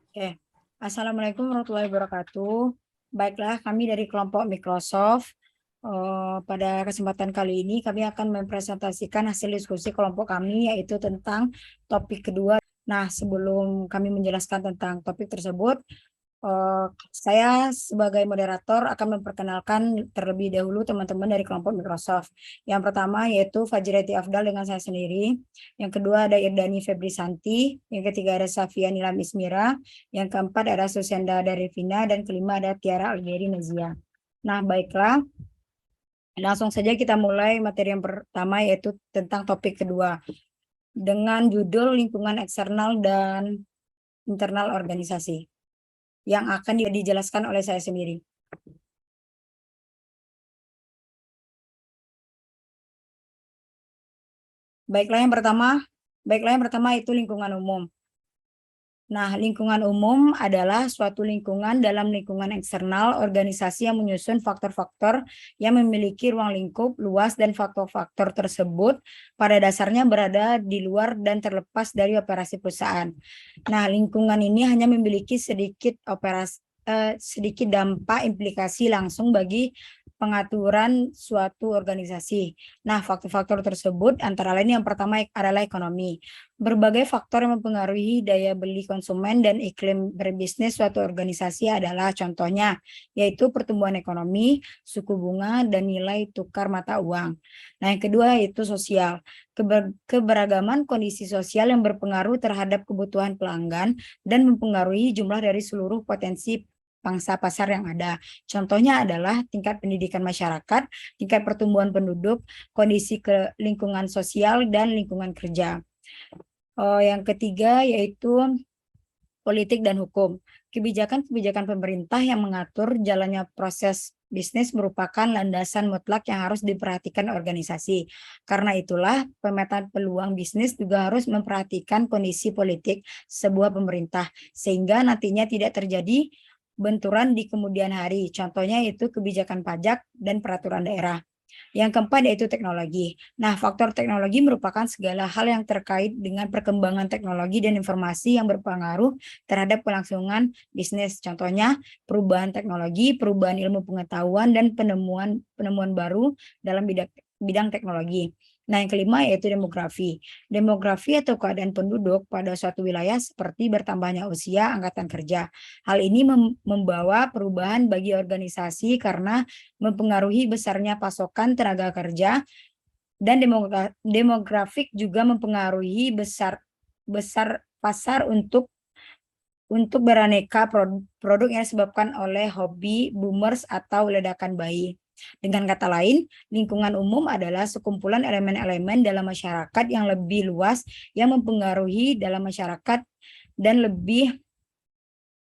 Oke, Assalamualaikum warahmatullahi wabarakatuh. Baiklah, kami dari kelompok Microsoft. Pada kesempatan kali ini kami akan mempresentasikan hasil diskusi kelompok kami, yaitu tentang topik kedua. Nah, sebelum kami menjelaskan tentang topik tersebut, saya sebagai moderator akan memperkenalkan terlebih dahulu teman-teman dari kelompok Microsoft. Yang pertama yaitu Fajriyati Afdal dengan saya sendiri. Yang kedua ada Irdani Febri Santi. Yang ketiga ada Safia Nilam Ismira. Yang keempat ada Susenda Darivina. Dan kelima ada Tiara Algeri Nazia. Nah, baiklah. Langsung saja kita mulai materi yang pertama yaitu tentang topik kedua. Dengan judul lingkungan eksternal dan internal organisasi, yang akan dijelaskan oleh saya sendiri. Baiklah yang pertama itu lingkungan umum. Nah, lingkungan umum adalah suatu lingkungan dalam lingkungan eksternal organisasi yang menyusun faktor-faktor yang memiliki ruang lingkup luas, dan faktor-faktor tersebut pada dasarnya berada di luar dan terlepas dari operasi perusahaan. Nah, lingkungan ini hanya memiliki sedikit dampak implikasi langsung bagi pengaturan suatu organisasi. Nah, faktor-faktor tersebut antara lain yang pertama adalah ekonomi. Berbagai faktor yang mempengaruhi daya beli konsumen dan iklim berbisnis suatu organisasi adalah contohnya, yaitu pertumbuhan ekonomi, suku bunga, dan nilai tukar mata uang. Nah, yang kedua yaitu sosial. Keberagaman kondisi sosial yang berpengaruh terhadap kebutuhan pelanggan dan mempengaruhi jumlah dari seluruh potensi pangsa pasar yang ada. Contohnya adalah tingkat pendidikan masyarakat, tingkat pertumbuhan penduduk, kondisi lingkungan sosial, dan lingkungan kerja. Yang ketiga yaitu politik dan hukum. Kebijakan-kebijakan pemerintah yang mengatur jalannya proses bisnis merupakan landasan mutlak yang harus diperhatikan organisasi. Karena itulah, pemetaan peluang bisnis juga harus memperhatikan kondisi politik sebuah pemerintah, sehingga nantinya tidak terjadi benturan di kemudian hari. Contohnya itu kebijakan pajak dan peraturan daerah. Yang keempat yaitu teknologi. Nah, faktor teknologi merupakan segala hal yang terkait dengan perkembangan teknologi dan informasi yang berpengaruh terhadap kelangsungan bisnis. Contohnya, perubahan teknologi, perubahan ilmu pengetahuan, dan penemuan baru dalam bidang teknologi. Nah, yang kelima yaitu demografi. Demografi atau keadaan penduduk pada suatu wilayah seperti bertambahnya usia angkatan kerja. Hal ini membawa perubahan bagi organisasi karena mempengaruhi besarnya pasokan tenaga kerja, dan demografik juga mempengaruhi besar pasar untuk beraneka produk yang disebabkan oleh hobi boomers atau ledakan bayi. Dengan kata lain, lingkungan umum adalah sekumpulan elemen-elemen dalam masyarakat yang lebih luas yang mempengaruhi dalam masyarakat dan lebih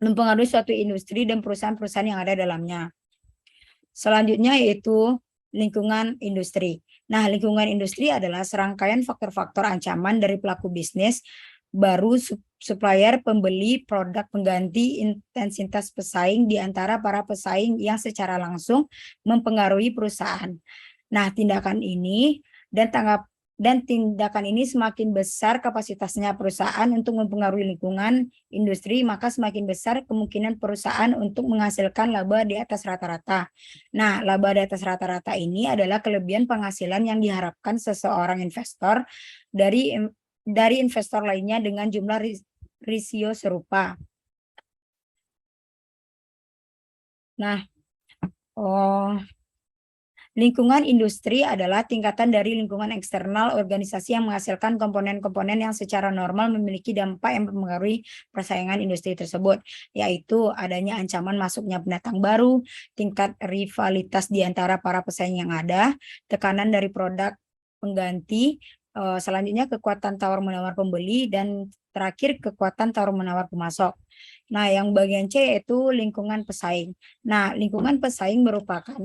mempengaruhi suatu industri dan perusahaan-perusahaan yang ada dalamnya. Selanjutnya yaitu lingkungan industri. Nah, lingkungan industri adalah serangkaian faktor-faktor ancaman dari pelaku bisnis, baru supplier, pembeli, produk pengganti, intensitas pesaing di antara para pesaing yang secara langsung mempengaruhi perusahaan. Nah, tindakan ini semakin besar kapasitasnya perusahaan untuk mempengaruhi lingkungan industri, maka semakin besar kemungkinan perusahaan untuk menghasilkan laba di atas rata-rata. Nah, laba di atas rata-rata ini adalah kelebihan penghasilan yang diharapkan seseorang investor dari investor lainnya dengan jumlah risiko serupa. Nah, lingkungan industri adalah tingkatan dari lingkungan eksternal organisasi yang menghasilkan komponen-komponen yang secara normal memiliki dampak yang mempengaruhi persaingan industri tersebut, yaitu adanya ancaman masuknya pendatang baru, tingkat rivalitas di antara para pesaing yang ada, tekanan dari produk pengganti, selanjutnya kekuatan tawar-menawar pembeli, dan terakhir kekuatan tawar-menawar pemasok. Nah, yang bagian C yaitu lingkungan pesaing. Nah, lingkungan pesaing merupakan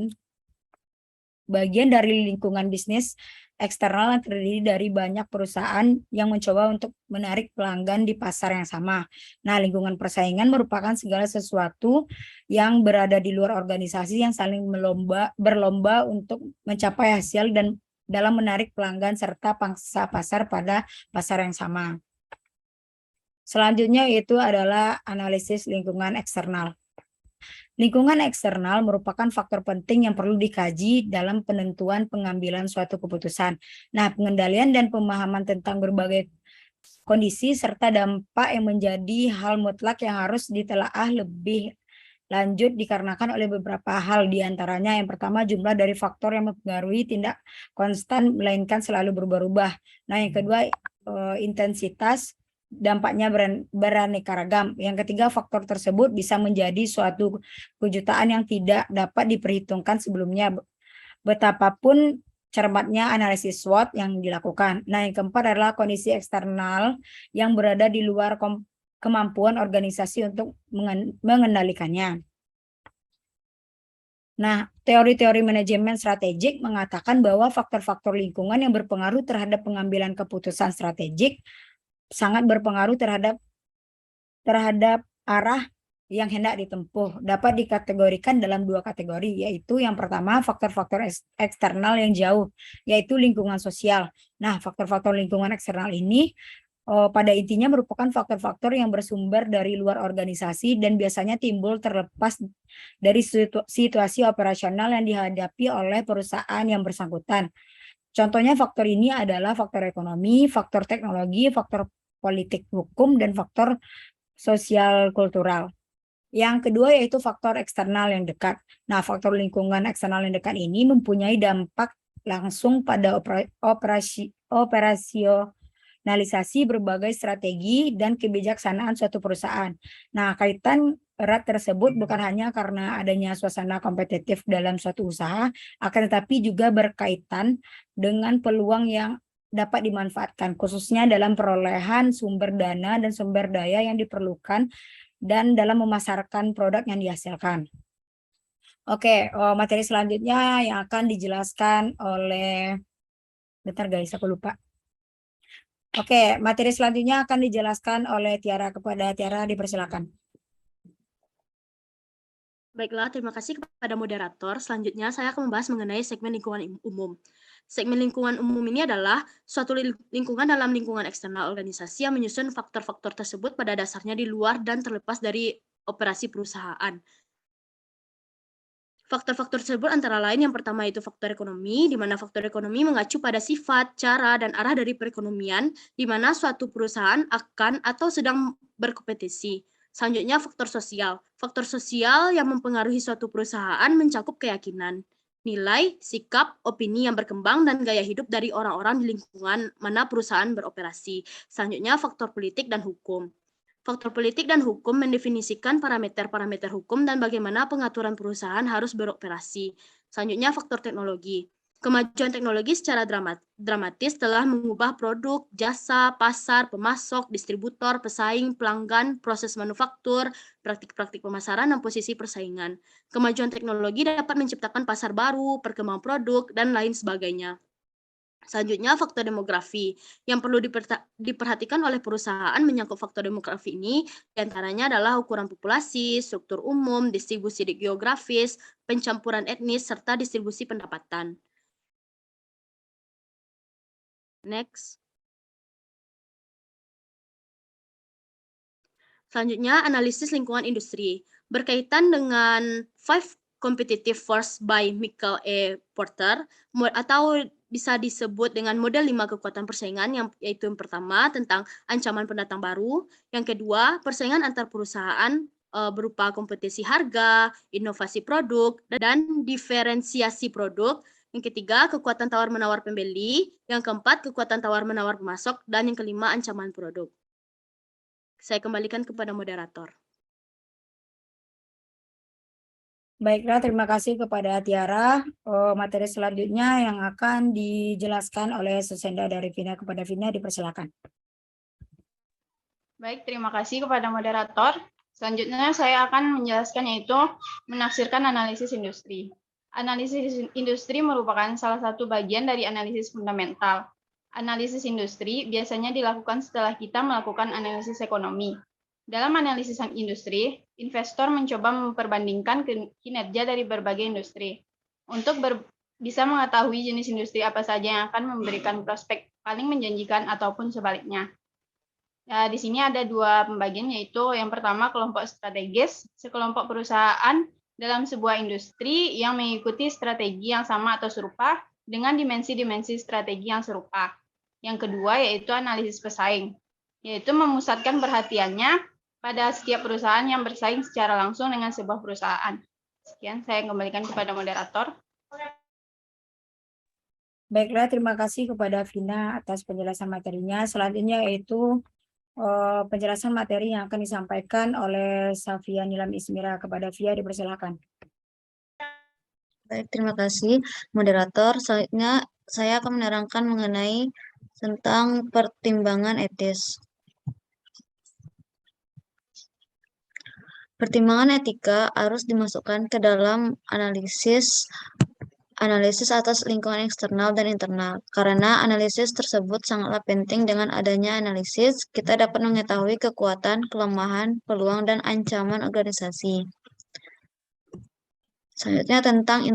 bagian dari lingkungan bisnis eksternal yang terdiri dari banyak perusahaan yang mencoba untuk menarik pelanggan di pasar yang sama. Nah, lingkungan persaingan merupakan segala sesuatu yang berada di luar organisasi yang saling berlomba untuk mencapai hasil dan dalam menarik pelanggan serta pangsa pasar pada pasar yang sama. Selanjutnya itu adalah analisis lingkungan eksternal. Lingkungan eksternal merupakan faktor penting yang perlu dikaji dalam penentuan pengambilan suatu keputusan. Nah, pengendalian dan pemahaman tentang berbagai kondisi serta dampak yang menjadi hal mutlak yang harus ditelaah lebih lanjut dikarenakan oleh beberapa hal, di antaranya yang pertama jumlah dari faktor yang mempengaruhi tindak konstan melainkan selalu berubah-ubah. Nah, yang kedua intensitas dampaknya beraneka ragam. Yang ketiga, faktor tersebut bisa menjadi suatu kejutaan yang tidak dapat diperhitungkan sebelumnya, betapapun cermatnya analisis SWOT yang dilakukan. Nah, yang keempat adalah kondisi eksternal yang berada di luar kemampuan organisasi untuk mengendalikannya. Nah, teori-teori manajemen strategik mengatakan bahwa faktor-faktor lingkungan yang berpengaruh terhadap pengambilan keputusan strategik sangat berpengaruh terhadap arah yang hendak ditempuh. Dapat dikategorikan dalam dua kategori, yaitu yang pertama faktor-faktor eksternal yang jauh, yaitu lingkungan sosial. Nah, faktor-faktor lingkungan eksternal ini pada intinya merupakan faktor-faktor yang bersumber dari luar organisasi dan biasanya timbul terlepas dari situasi operasional yang dihadapi oleh perusahaan yang bersangkutan. Contohnya faktor ini adalah faktor ekonomi, faktor teknologi, faktor politik hukum, dan faktor sosial kultural. Yang kedua yaitu faktor eksternal yang dekat. Nah, faktor lingkungan eksternal yang dekat ini mempunyai dampak langsung pada operasionalisasi berbagai strategi dan kebijaksanaan suatu perusahaan. Nah, kaitan erat tersebut bukan hanya karena adanya suasana kompetitif dalam suatu usaha, akan tetapi juga berkaitan dengan peluang yang dapat dimanfaatkan, khususnya dalam perolehan sumber dana dan sumber daya yang diperlukan dan dalam memasarkan produk yang dihasilkan. Oke, materi selanjutnya yang akan dijelaskan oleh, bentar guys, aku lupa. Oke, materi selanjutnya akan dijelaskan oleh Tiara. Kepada Tiara, dipersilakan. Baiklah, terima kasih kepada moderator. Selanjutnya saya akan membahas mengenai segmen lingkungan umum. Segmen lingkungan umum ini adalah suatu lingkungan dalam lingkungan eksternal organisasi yang menyusun faktor-faktor tersebut pada dasarnya di luar dan terlepas dari operasi perusahaan. Faktor-faktor tersebut antara lain yang pertama itu faktor ekonomi, di mana faktor ekonomi mengacu pada sifat, cara, dan arah dari perekonomian, di mana suatu perusahaan akan atau sedang berkompetisi. Selanjutnya faktor sosial. Faktor sosial yang mempengaruhi suatu perusahaan mencakup keyakinan, nilai, sikap, opini yang berkembang, dan gaya hidup dari orang-orang di lingkungan mana perusahaan beroperasi. Selanjutnya faktor politik dan hukum. Faktor politik dan hukum mendefinisikan parameter-parameter hukum dan bagaimana pengaturan perusahaan harus beroperasi. Selanjutnya faktor teknologi. Kemajuan teknologi secara dramatis telah mengubah produk, jasa, pasar, pemasok, distributor, pesaing, pelanggan, proses manufaktur, praktik-praktik pemasaran, dan posisi persaingan. Kemajuan teknologi dapat menciptakan pasar baru, perkembangan produk, dan lain sebagainya. Selanjutnya, faktor demografi. Yang perlu diperhatikan oleh perusahaan menyangkut faktor demografi ini, diantaranya adalah ukuran populasi, struktur umum, distribusi geografis, pencampuran etnis, serta distribusi pendapatan. Next. Selanjutnya, analisis lingkungan industri. Berkaitan dengan Five Competitive Force by Michael E. Porter, atau bisa disebut dengan model 5 kekuatan persaingan, yaitu yang pertama tentang ancaman pendatang baru, yang kedua persaingan antar perusahaan berupa kompetisi harga, inovasi produk, dan diferensiasi produk. Yang ketiga, kekuatan tawar-menawar pembeli. Yang keempat, kekuatan tawar-menawar pemasok. Dan yang kelima, ancaman produk. Saya kembalikan kepada moderator. Baiklah, terima kasih kepada Tiara. Materi selanjutnya yang akan dijelaskan oleh Susenda dari Vina. Kepada Vina, dipersilakan. Baik, terima kasih kepada moderator. Selanjutnya saya akan menjelaskan yaitu menafsirkan analisis industri. Analisis industri merupakan salah satu bagian dari analisis fundamental. Analisis industri biasanya dilakukan setelah kita melakukan analisis ekonomi. Dalam analisis industri, investor mencoba memperbandingkan kinerja dari berbagai industri. Untuk bisa mengetahui jenis industri apa saja yang akan memberikan prospek paling menjanjikan ataupun sebaliknya. Ya, di sini ada dua pembagian, yaitu yang pertama kelompok strategis, sekelompok perusahaan dalam sebuah industri yang mengikuti strategi yang sama atau serupa dengan dimensi-dimensi strategi yang serupa. Yang kedua yaitu analisis pesaing, yaitu memusatkan perhatiannya pada setiap perusahaan yang bersaing secara langsung dengan sebuah perusahaan. Sekian, saya kembalikan kepada moderator. Baiklah, terima kasih kepada Vina atas penjelasan materinya. Selanjutnya yaitu penjelasan materi yang akan disampaikan oleh Safia Nilam Ismira. Kepada Via, dipersilakan. Baik, terima kasih moderator. Selanjutnya saya akan menerangkan mengenai tentang pertimbangan etis. Pertimbangan etika harus dimasukkan ke dalam analisis atas lingkungan eksternal dan internal. Karena analisis tersebut sangatlah penting. Dengan adanya analisis, kita dapat mengetahui kekuatan, kelemahan, peluang, dan ancaman organisasi. Selanjutnya tentang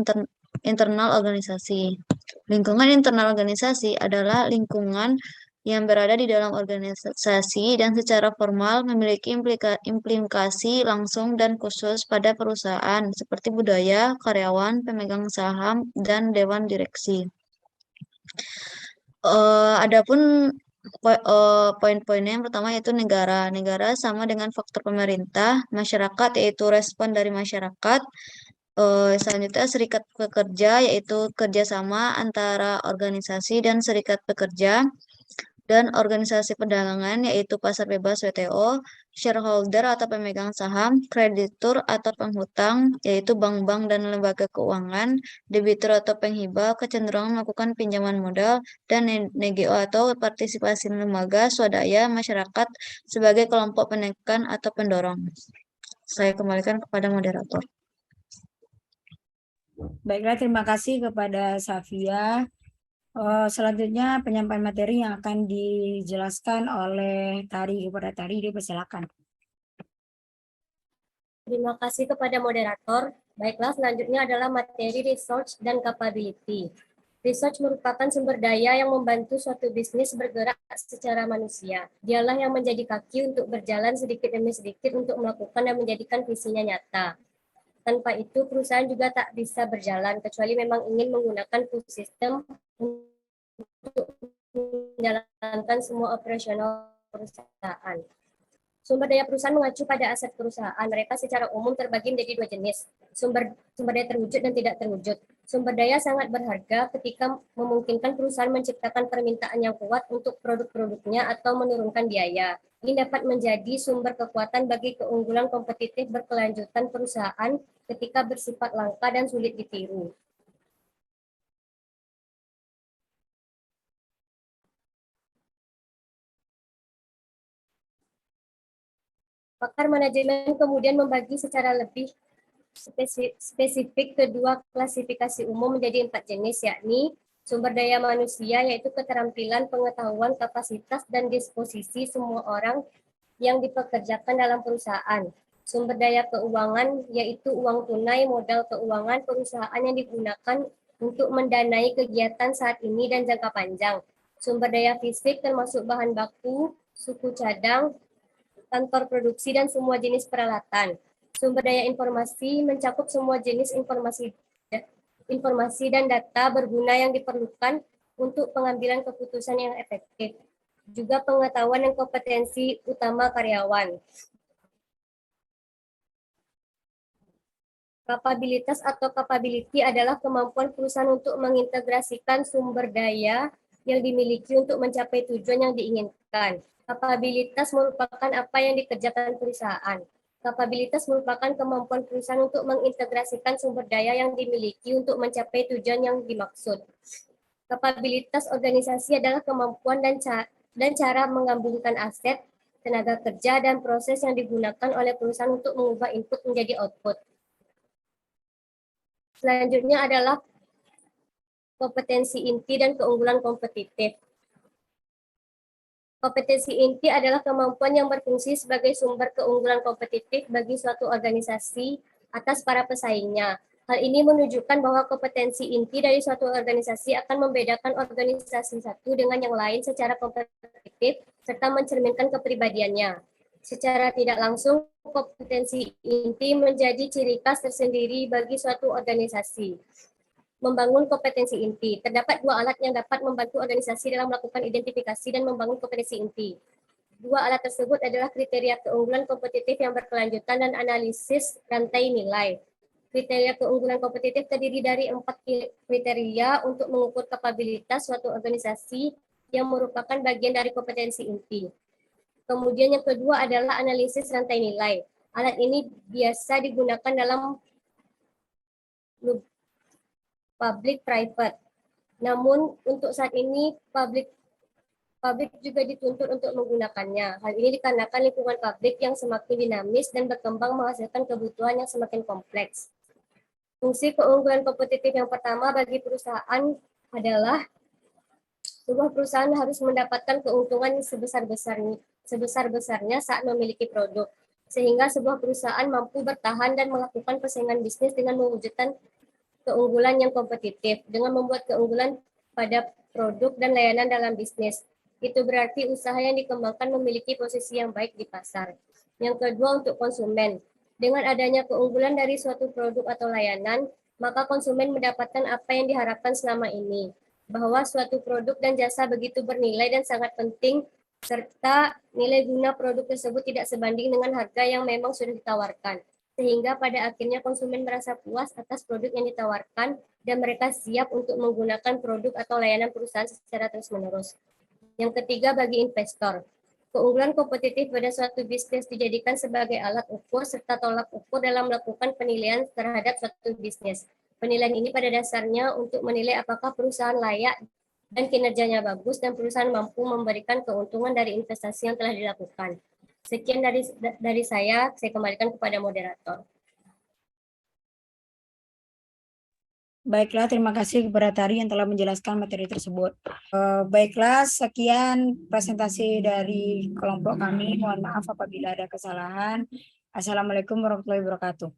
internal organisasi. Lingkungan internal organisasi adalah lingkungan yang berada di dalam organisasi dan secara formal memiliki implikasi langsung dan khusus pada perusahaan, seperti budaya, karyawan, pemegang saham, dan dewan direksi. Adapun poin-poinnya yang pertama yaitu negara. Negara sama dengan faktor pemerintah, masyarakat yaitu respon dari masyarakat. Selanjutnya serikat pekerja yaitu kerjasama antara organisasi dan serikat pekerja, dan organisasi perdagangan yaitu pasar bebas WTO, shareholder atau pemegang saham, kreditur atau penghutang yaitu bank-bank dan lembaga keuangan, debitur atau penghibah kecenderungan melakukan pinjaman modal, dan NGO atau partisipasi lembaga swadaya masyarakat sebagai kelompok penekan atau pendorong. Saya kembalikan kepada moderator. Baiklah, terima kasih kepada Safia. Selanjutnya penyampaian materi yang akan dijelaskan oleh Tari. Kepada Tari, dipersilakan. Terima kasih kepada moderator. Baiklah, selanjutnya adalah materi research dan capability. Research merupakan sumber daya yang membantu suatu bisnis bergerak secara manusia. Dialah yang menjadi kaki untuk berjalan sedikit demi sedikit untuk melakukan dan menjadikan visinya nyata. Tanpa itu, perusahaan juga tak bisa berjalan, kecuali memang ingin menggunakan full system untuk menjalankan semua operasional perusahaan. Sumber daya perusahaan mengacu pada aset perusahaan. Mereka secara umum terbagi menjadi dua jenis, sumber daya terwujud dan tidak terwujud. Sumber daya sangat berharga ketika memungkinkan perusahaan menciptakan permintaan yang kuat untuk produk-produknya atau menurunkan biaya. Ini dapat menjadi sumber kekuatan bagi keunggulan kompetitif berkelanjutan perusahaan ketika bersifat langka dan sulit ditiru. Pakar manajemen kemudian membagi secara lebih spesifik kedua klasifikasi umum menjadi 4 jenis, yakni sumber daya manusia, yaitu keterampilan, pengetahuan, kapasitas, dan disposisi semua orang yang dipekerjakan dalam perusahaan. Sumber daya keuangan, yaitu uang tunai, modal keuangan perusahaan yang digunakan untuk mendanai kegiatan saat ini dan jangka panjang. Sumber daya fisik termasuk bahan baku, suku cadang, kantor produksi, dan semua jenis peralatan. Sumber daya informasi mencakup semua jenis informasi dan data berguna yang diperlukan untuk pengambilan keputusan yang efektif. Juga pengetahuan dan kompetensi utama karyawan. Kapabilitas atau capability adalah kemampuan perusahaan untuk mengintegrasikan sumber daya yang dimiliki untuk mencapai tujuan yang diinginkan. Kapabilitas merupakan apa yang dikerjakan perusahaan. Kapabilitas merupakan kemampuan perusahaan untuk mengintegrasikan sumber daya yang dimiliki untuk mencapai tujuan yang dimaksud. Kapabilitas organisasi adalah kemampuan dan cara menggabungkan aset, tenaga kerja, dan proses yang digunakan oleh perusahaan untuk mengubah input menjadi output. Selanjutnya adalah kompetensi inti dan keunggulan kompetitif. Kompetensi inti adalah kemampuan yang berfungsi sebagai sumber keunggulan kompetitif bagi suatu organisasi atas para pesaingnya. Hal ini menunjukkan bahwa kompetensi inti dari suatu organisasi akan membedakan organisasi satu dengan yang lain secara kompetitif serta mencerminkan kepribadiannya. Secara tidak langsung, kompetensi inti menjadi ciri khas tersendiri bagi suatu organisasi. Membangun kompetensi inti. Terdapat dua alat yang dapat membantu organisasi dalam melakukan identifikasi dan membangun kompetensi inti. Dua alat tersebut adalah kriteria keunggulan kompetitif yang berkelanjutan dan analisis rantai nilai. Kriteria keunggulan kompetitif terdiri dari 4 kriteria untuk mengukur kapabilitas suatu organisasi yang merupakan bagian dari kompetensi inti. Kemudian yang kedua adalah analisis rantai nilai. Alat ini biasa digunakan dalam public-private. Namun untuk saat ini publik juga dituntut untuk menggunakannya. Hal ini dikarenakan lingkungan publik yang semakin dinamis dan berkembang menghasilkan kebutuhan yang semakin kompleks. Fungsi keunggulan kompetitif yang pertama bagi perusahaan adalah sebuah perusahaan harus mendapatkan keuntungan sebesar-besarnya saat memiliki produk, sehingga sebuah perusahaan mampu bertahan dan melakukan persaingan bisnis dengan mewujudkan keunggulan yang kompetitif dengan membuat keunggulan pada produk dan layanan dalam bisnis. Itu berarti usaha yang dikembangkan memiliki posisi yang baik di pasar. Yang kedua untuk konsumen. Dengan adanya keunggulan dari suatu produk atau layanan, maka konsumen mendapatkan apa yang diharapkan selama ini. Bahwa suatu produk dan jasa begitu bernilai dan sangat penting, serta nilai guna produk tersebut tidak sebanding dengan harga yang memang sudah ditawarkan. Sehingga pada akhirnya konsumen merasa puas atas produk yang ditawarkan dan mereka siap untuk menggunakan produk atau layanan perusahaan secara terus-menerus. Yang ketiga bagi investor, keunggulan kompetitif pada suatu bisnis dijadikan sebagai alat ukur serta tolak ukur dalam melakukan penilaian terhadap suatu bisnis. Penilaian ini pada dasarnya untuk menilai apakah perusahaan layak dan kinerjanya bagus dan perusahaan mampu memberikan keuntungan dari investasi yang telah dilakukan. Sekian dari saya kembalikan kepada moderator. Baiklah, terima kasih kepada Tari yang telah menjelaskan materi tersebut. Baiklah, sekian presentasi dari kelompok kami. Mohon maaf apabila ada kesalahan. Assalamualaikum warahmatullahi wabarakatuh.